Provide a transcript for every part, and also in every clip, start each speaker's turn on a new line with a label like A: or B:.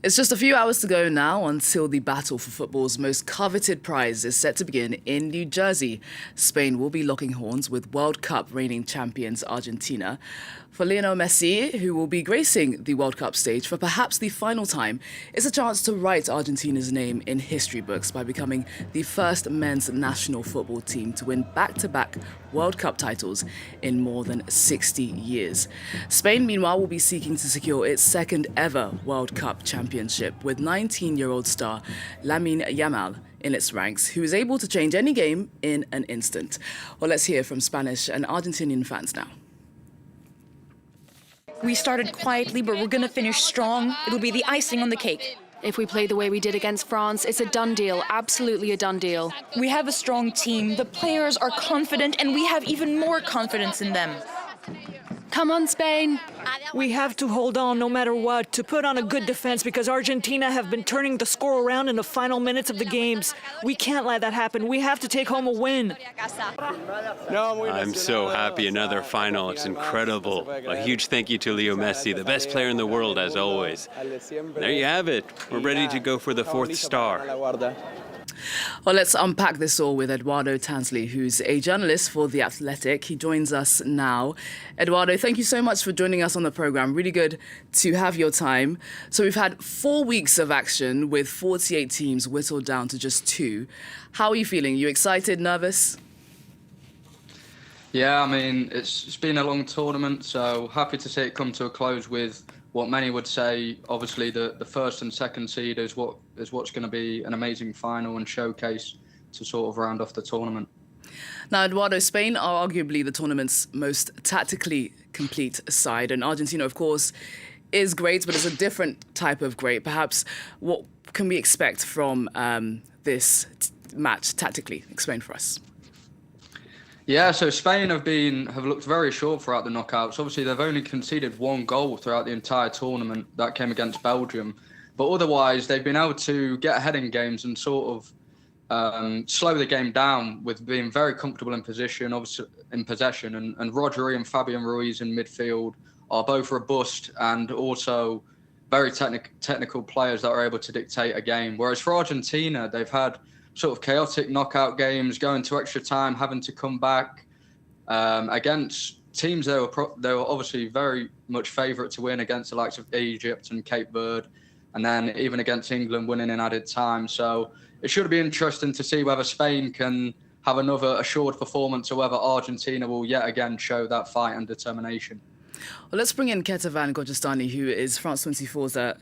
A: It's just a few hours to go now until the battle for football's most coveted prize is set to begin in New Jersey. Spain will be locking horns with World Cup reigning champions Argentina. For Lionel Messi, who will be gracing the World Cup stage for perhaps the final time, it's a chance to write Argentina's name in history books by becoming the first men's national football team to win back-to-back World Cup titles in more than 60 years. Spain, meanwhile, will be seeking to secure its second ever World Cup championship with 19-year-old star Lamine Yamal in its ranks, who is able to change any game in an instant. Well, let's hear from Spanish and Argentinian fans now.
B: We started quietly, but we're going to finish strong. It'll be the icing on the cake.
C: If we play the way we did against France, it's a done deal, absolutely a done deal.
B: We have a strong team, the players are confident, and we have even more confidence in them.
C: Come on, Spain.
D: We have to hold on no matter what, to put on a good defense because Argentina have been turning the score around in the final minutes of the games. We can't let that happen. We have to take home a win.
E: I'm so happy, another final. It's incredible. A huge thank you to Leo Messi, the best player in the world as always. There you have it. We're ready to go for the fourth star.
A: Well, let's unpack this all with Eduardo Tansley, who's a journalist for The Athletic. He joins us now. Eduardo, thank you so much for joining us on the programme. Really good to have your time. So we've had 4 weeks of action with 48 teams whittled down to just 2. How are you feeling? You excited, nervous?
F: Yeah, I mean, it's been a long tournament, so happy to see it come to a close with what many would say, obviously, the first and second seed is what's going to be an amazing final and showcase to sort of round off the tournament.
A: Now, Eduardo, Spain are arguably the tournament's most tactically complete side, and Argentina, of course, is great, but it's a different type of great. Perhaps what can we expect from this match tactically? Explain for us.
F: Yeah, so Spain have looked very short throughout the knockouts. Obviously, they've only conceded 1 goal throughout the entire tournament. That came against Belgium. But otherwise, they've been able to get ahead in games and sort of slow the game down with being very comfortable in position, obviously in possession. And Rodri and Fabian Ruiz in midfield are both robust and also very technical players that are able to dictate a game. Whereas for Argentina, they've had sort of chaotic knockout games, going to extra time, having to come back against teams they were obviously very much favourite to win against the likes of Egypt and Cape Verde, and then even against England winning in added time. So it should be interesting to see whether Spain can have another assured performance or whether Argentina will yet again show that fight and determination.
A: Well, let's bring in Kethevane Gorjestani, who is France 24's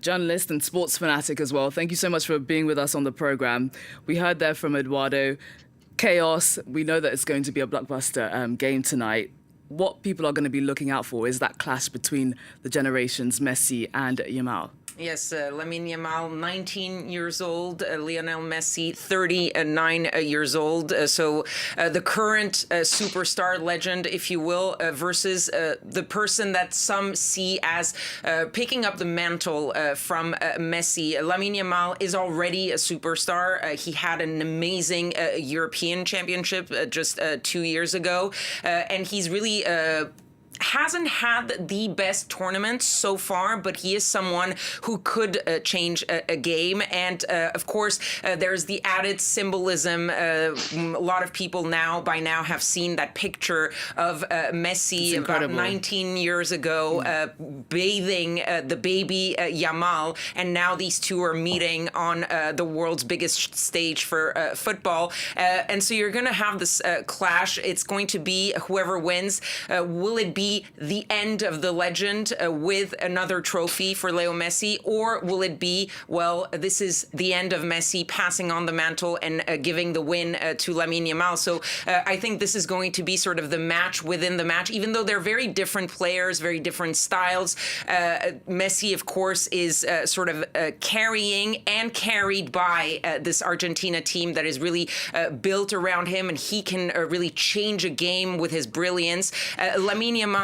A: journalist and sports fanatic as well. Thank you so much for being with us on the programme. We heard there from Eduardo, chaos. We know that it's going to be a blockbuster game tonight. What people are going to be looking out for is that clash between the generations, Messi and Yamal.
G: Yes, Lamine Yamal, 19 years old, Lionel Messi, 39 years old. So the current superstar legend, if you will, versus the person that some see as picking up the mantle from Messi. Lamine Yamal is already a superstar. He had an amazing European championship just 2 years ago, and he's really hasn't had the best tournament so far, but he is someone who could change a game. And of course, there's the added symbolism. A lot of people by now have seen that picture of Messi about 19 years ago bathing the baby Yamal. And now these two are meeting on the world's biggest stage for football. And so you're going to have this clash. It's going to be whoever wins. Will it be the end of the legend with another trophy for Leo Messi, or will it be, well, this is the end of Messi passing on the mantle and giving the win to Lamine Yamal? So I think this is going to be sort of the match within the match, even though they're very different players, very different styles. Messi, of course, is sort of carrying and carried by this Argentina team that is really built around him, and he can really change a game with his brilliance. Lamine Yamal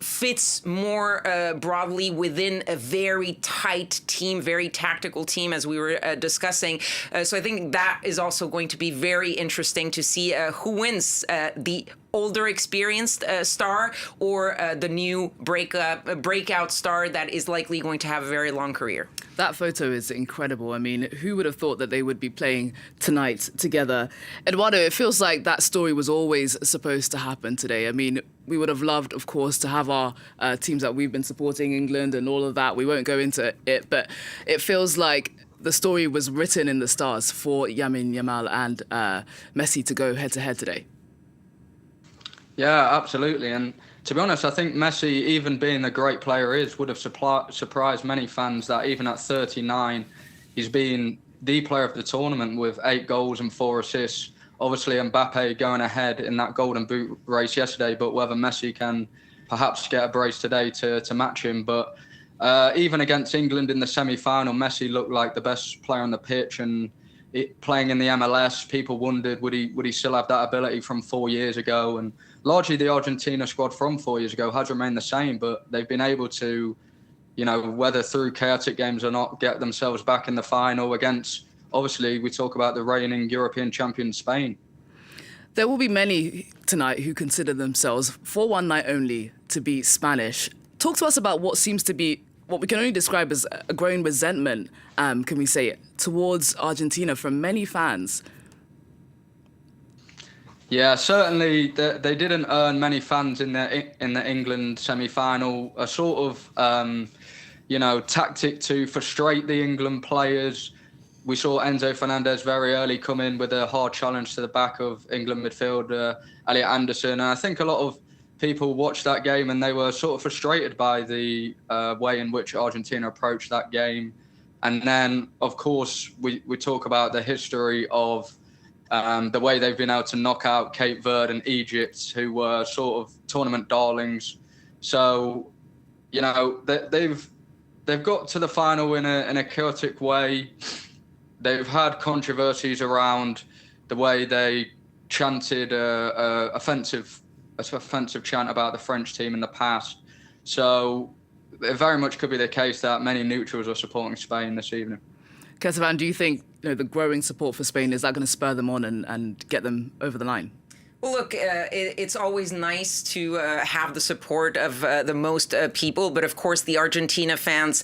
G: fits more broadly within a very tight team, very tactical team, as we were discussing. So I think that is also going to be very interesting to see who wins the older, experienced star, or the new breakout star that is likely going to have a very long career?
A: That photo is incredible. I mean, who would have thought that they would be playing tonight together? Eduardo, it feels like that story was always supposed to happen today. I mean, we would have loved, of course, to have our teams that we've been supporting, England and all of that. We won't go into it, but it feels like the story was written in the stars for Lamine Yamal and Messi to go head-to-head today.
F: Yeah, absolutely. And to be honest, I think Messi, even being the great player he is, would have surprised many fans that even at 39, he's been the player of the tournament with 8 goals and 4 assists. Obviously, Mbappe going ahead in that Golden Boot race yesterday, but whether Messi can perhaps get a brace today to match him. But even against England in the semi-final, Messi looked like the best player on the pitch, and playing in the MLS, people wondered would he still have that ability from 4 years ago, and largely the Argentina squad from 4 years ago has remained the same, but they've been able to, whether through chaotic games or not, get themselves back in the final against, obviously, we talk about the reigning European champion Spain.
A: There will be many tonight who consider themselves, for one night only, to be Spanish. Talk to us about what seems to be what we can only describe as a growing resentment, can we say, towards Argentina from many fans.
F: Yeah, certainly they didn't earn many fans in the England semi-final. A sort of, tactic to frustrate the England players. We saw Enzo Fernandez very early come in with a hard challenge to the back of England midfielder Elliot Anderson. And I think a lot of people watched that game and they were sort of frustrated by the way in which Argentina approached that game. And then, of course, we talk about the history of the way they've been able to knock out Cape Verde and Egypt, who were sort of tournament darlings. So, they've got to the final in a chaotic way. They've had controversies around the way they chanted offensive chant about the French team in the past. So it very much could be the case that many neutrals are supporting Spain this evening.
A: Kethevane, do you think the growing support for Spain, is that going to spur them on and get them over the line?
G: Well, look, it's always nice to have the support of the most people. But of course, the Argentina fans,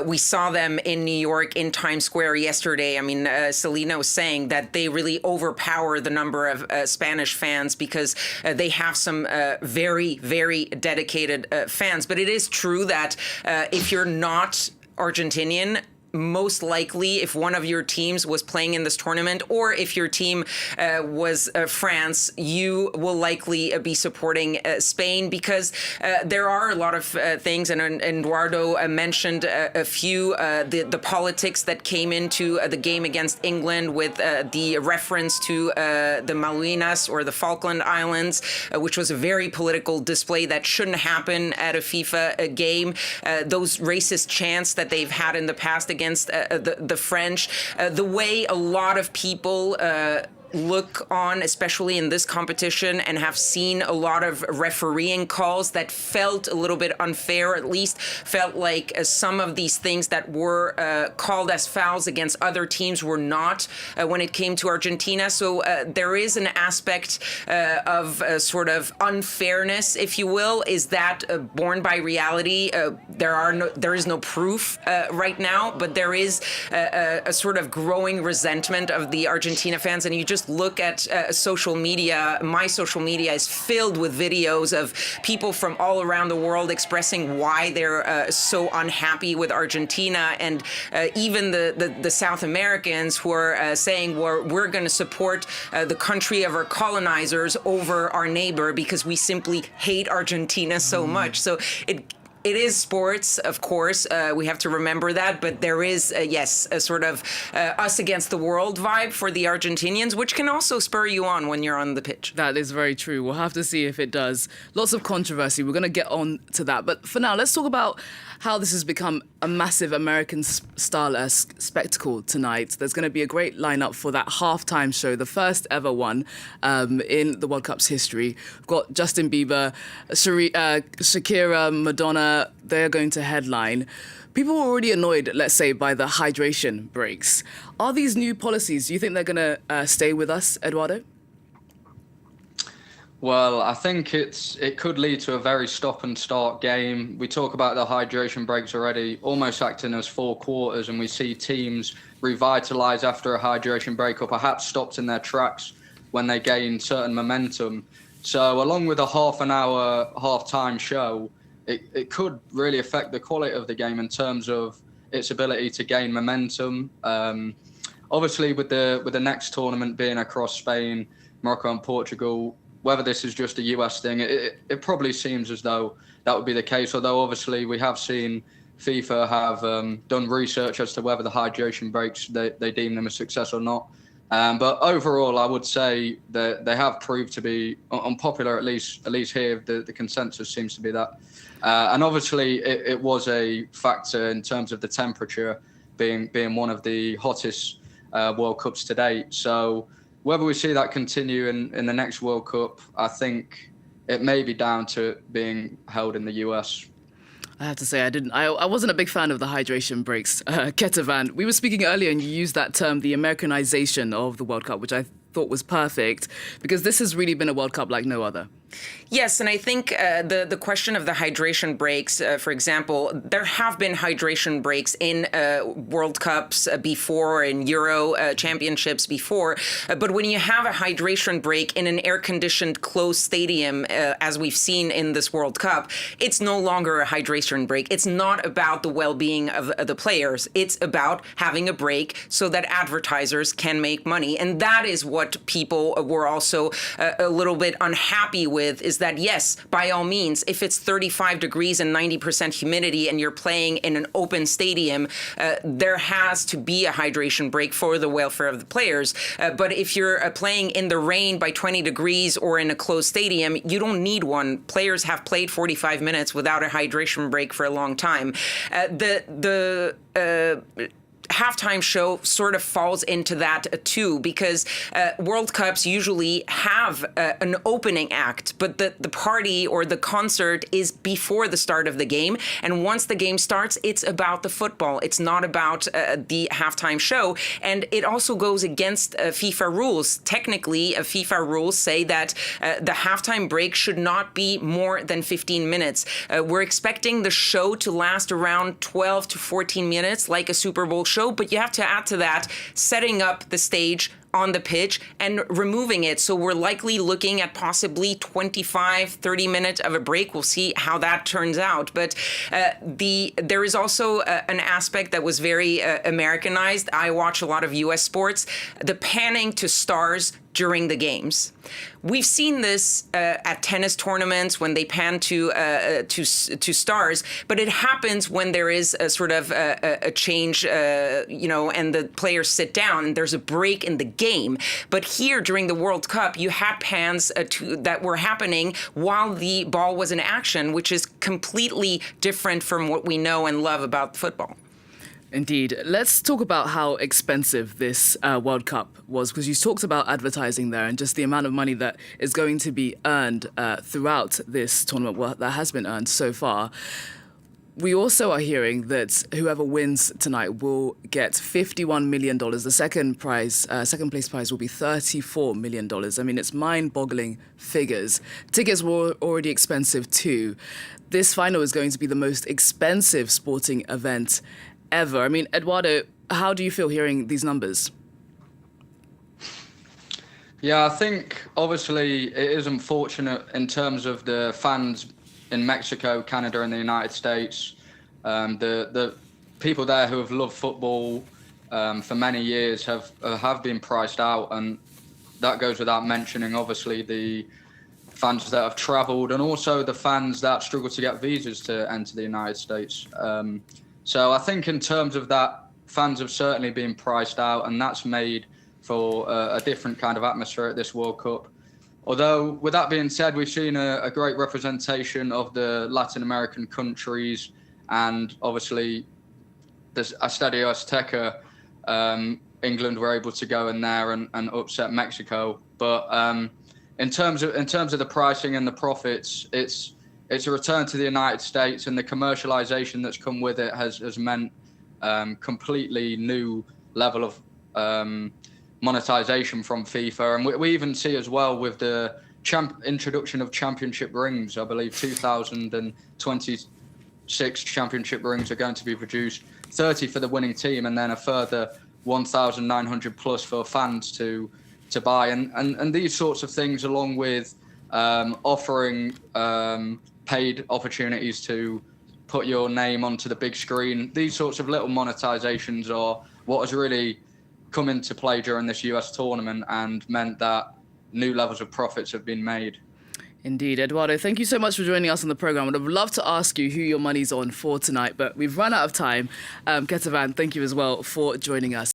G: we saw them in New York in Times Square yesterday. I mean, Selena was saying that they really overpower the number of Spanish fans because they have some very, very dedicated fans. But it is true that if you're not Argentinian, most likely, if one of your teams was playing in this tournament, or if your team was France, you will likely be supporting Spain, because there are a lot of things, and Eduardo mentioned a few, the politics that came into the game against England with the reference to the Malvinas or the Falkland Islands, which was a very political display that shouldn't happen at a FIFA game. Those racist chants that they've had in the past against the French, the way a lot of people look on, especially in this competition, and have seen a lot of refereeing calls that felt a little bit unfair, at least felt like some of these things that were called as fouls against other teams were not when it came to Argentina. So there is an aspect of sort of unfairness, if you will. Is that borne by reality? There is no proof right now, but there is a sort of growing resentment of the Argentina fans, and you just look at social media. My social media is filled with videos of people from all around the world expressing why they're so unhappy with Argentina, and even the South Americans who are saying we're going to support the country of our colonizers over our neighbor because we simply hate Argentina so much. So it is sports, of course. We have to remember that. But there is, yes, a sort of us against the world vibe for the Argentinians, which can also spur you on when you're on the pitch.
A: That is very true. We'll have to see if it does. Lots of controversy. We're going to get on to that. But for now, let's talk about how this has become a massive American-style spectacle tonight. There's going to be a great lineup for that halftime show, the first ever one in the World Cup's history. We've got Justin Bieber, Shakira, Madonna. They're going to headline. People were already annoyed, let's say, by the hydration breaks. Are these new policies, do you think they're going to stay with us, Eduardo?
F: Well, I think it could lead to a very stop and start game. We talk about the hydration breaks already, almost acting as 4 quarters, and we see teams revitalize after a hydration break or perhaps stopped in their tracks when they gain certain momentum. So along with a half an hour half-time show, it could really affect the quality of the game in terms of its ability to gain momentum. Obviously, with the next tournament being across Spain, Morocco and Portugal, whether this is just a US thing, it probably seems as though that would be the case, although obviously we have seen FIFA have done research as to whether the hydration breaks, they deem them a success or not. But overall, I would say that they have proved to be unpopular, at least here, the consensus seems to be that. And obviously, it was a factor in terms of the temperature being one of the hottest World Cups to date. So whether we see that continue in the next World Cup, I think it may be down to it being held in the US.
A: I have to say, I wasn't a big fan of the hydration breaks. Kethevane, we were speaking earlier and you used that term, the Americanization of the World Cup, which I thought was perfect because this has really been a World Cup like no other.
G: Yes, and I think the question of the hydration breaks, for example, there have been hydration breaks in World Cups before, in Euro championships before, but when you have a hydration break in an air-conditioned closed stadium, as we've seen in this World Cup, it's no longer a hydration break. It's not about the well-being of the players. It's about having a break so that advertisers can make money, and that is what people were also a little bit unhappy with, is that, yes, by all means, if it's 35 degrees and 90% humidity and you're playing in an open stadium, there has to be a hydration break for the welfare of the players. But if you're playing in the rain by 20 degrees or in a closed stadium, you don't need one. Players have played 45 minutes without a hydration break for a long time. The halftime show sort of falls into that too, because World Cups usually have an opening act, but the party or the concert is before the start of the game. And once the game starts, it's about the football. It's not about the halftime show. And it also goes against FIFA rules. Technically, FIFA rules say that the halftime break should not be more than 15 minutes. We're expecting the show to last around 12 to 14 minutes, like a Super Bowl show. But you have to add to that setting up the stage on the pitch and removing it. So we're likely looking at possibly 25, 30 minutes of a break. We'll see how that turns out. But there is also an aspect that was very Americanized. I watch a lot of US sports, the panning to stars during the games. We've seen this at tennis tournaments when they pan to stars, but it happens when there is a sort of a change, and the players sit down and there's a break in the game. But here during the World Cup, you had pans that were happening while the ball was in action, which is completely different from what we know and love about football.
A: Indeed. Let's talk about how expensive this World Cup was, because you talked about advertising there and just the amount of money that is going to be earned throughout this tournament, that has been earned so far. We also are hearing that whoever wins tonight will get $51 million. The second place prize will be $34 million. I mean, it's mind-boggling figures. Tickets were already expensive too. This final is going to be the most expensive sporting event ever. I mean, Eduardo, how do you feel hearing these numbers?
F: Yeah, I think obviously it is unfortunate in terms of the fans in Mexico, Canada, and the United States. The people there who have loved football for many years have been priced out, and that goes without mentioning. Obviously, the fans that have travelled, and also the fans that struggle to get visas to enter the United States. So I think in terms of that, fans have certainly been priced out, and that's made for a different kind of atmosphere at this World Cup. Although, with that being said, we've seen a great representation of the Latin American countries, and obviously, this Estadio Azteca, England were able to go in there and upset Mexico. But in terms of the pricing and the profits, it's a return to the United States, and the commercialization that's come with it has meant completely new level of monetization from FIFA. And we even see as well with the introduction of championship rings. I believe 2026 championship rings are going to be produced, 30 for the winning team, and then a further 1,900 plus for fans to buy. And these sorts of things, along with offering paid opportunities to put your name onto the big screen, these sorts of little monetizations are what has really come into play during this US tournament and meant that new levels of profits have been made.
A: Indeed. Eduardo, thank you so much for joining us on the programme. I'd have loved to ask you who your money's on for tonight, but we've run out of time. Kethevane, thank you as well for joining us.